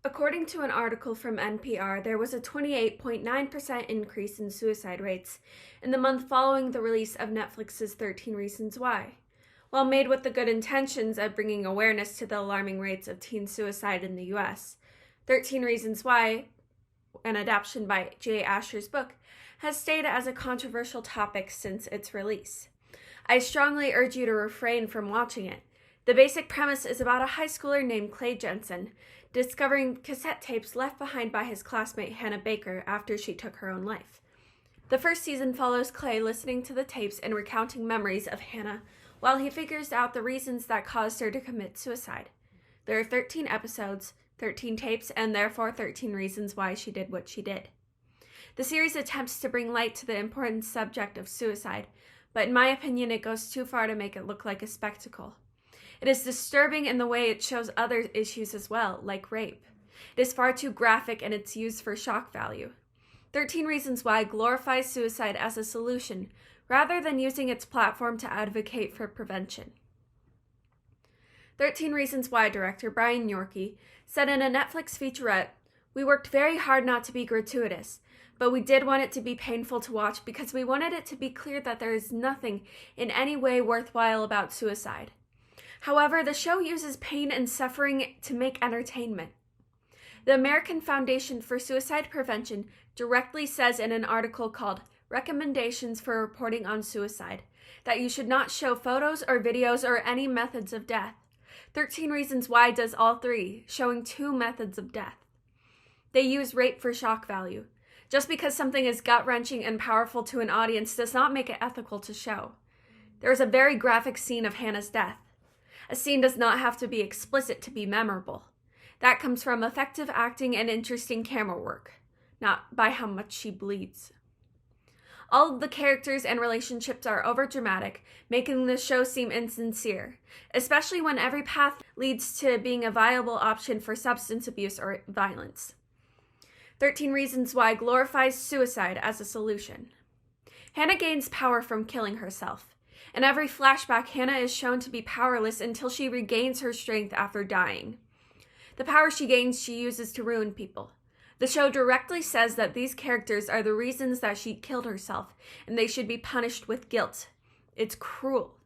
According to an article from NPR, there was a 28.9% increase in suicide rates in the month following the release of Netflix's 13 Reasons Why. While made with the good intentions of bringing awareness to the alarming rates of teen suicide in the U.S., 13 Reasons Why, an adaptation by Jay Asher's book, has stayed as a controversial topic since its release. I strongly urge you to refrain from watching it. The basic premise is about a high schooler named Clay Jensen discovering cassette tapes left behind by his classmate Hannah Baker after she took her own life. The first season follows Clay listening to the tapes and recounting memories of Hannah while he figures out the reasons that caused her to commit suicide. There are 13 episodes, 13 tapes, and therefore 13 reasons why she did what she did. The series attempts to bring light to the important subject of suicide, but in my opinion it goes too far to make it look like a spectacle. It is disturbing in the way it shows other issues as well, like rape. It is far too graphic and it's used for shock value. 13 Reasons Why glorifies suicide as a solution, rather than using its platform to advocate for prevention. 13 Reasons Why director Brian Yorkey said in a Netflix featurette, "We worked very hard not to be gratuitous, but we did want it to be painful to watch because we wanted it to be clear that there is nothing in any way worthwhile about suicide. However, the show uses pain and suffering to make entertainment." The American Foundation for Suicide Prevention directly says in an article called Recommendations for Reporting on Suicide that you should not show photos or videos or any methods of death. 13 Reasons Why does all three, showing two methods of death. They use rape for shock value. Just because something is gut-wrenching and powerful to an audience does not make it ethical to show. There is a very graphic scene of Hannah's death. A scene does not have to be explicit to be memorable. That comes from effective acting and interesting camera work, not by how much she bleeds. All of the characters and relationships are overdramatic, making the show seem insincere, especially when every path leads to being a viable option for substance abuse or violence. 13 Reasons Why glorifies suicide as a solution. Hannah gains power from killing herself. In every flashback, Hannah is shown to be powerless until she regains her strength after dying. The power she gains, she uses to ruin people. The show directly says that these characters are the reasons that she killed herself, and they should be punished with guilt. It's cruel.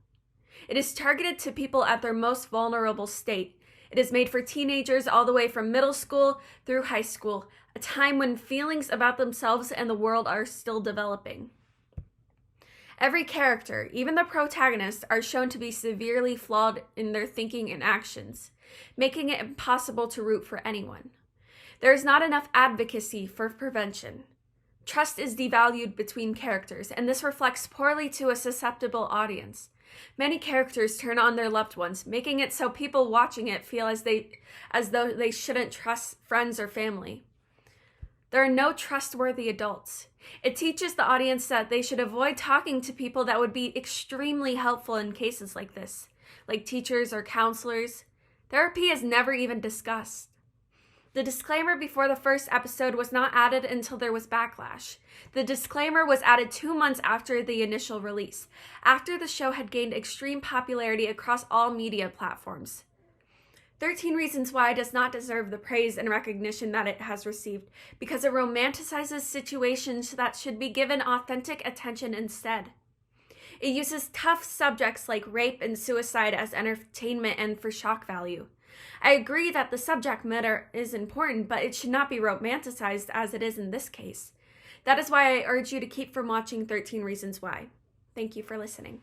It is targeted to people at their most vulnerable state. It is made for teenagers all the way from middle school through high school, a time when feelings about themselves and the world are still developing. Every character, even the protagonists, are shown to be severely flawed in their thinking and actions, making it impossible to root for anyone. There is not enough advocacy for prevention. Trust is devalued between characters, and this reflects poorly to a susceptible audience. Many characters turn on their loved ones, making it so people watching it feel as though they shouldn't trust friends or family. There are no trustworthy adults. It teaches the audience that they should avoid talking to people that would be extremely helpful in cases like this, like teachers or counselors. Therapy is never even discussed. The disclaimer before the first episode was not added until there was backlash. The disclaimer was added 2 months after the initial release, after the show had gained extreme popularity across all media platforms. 13 Reasons Why does not deserve the praise and recognition that it has received because it romanticizes situations that should be given authentic attention instead. It uses tough subjects like rape and suicide as entertainment and for shock value. I agree that the subject matter is important, but it should not be romanticized as it is in this case. That is why I urge you to keep from watching 13 Reasons Why. Thank you for listening.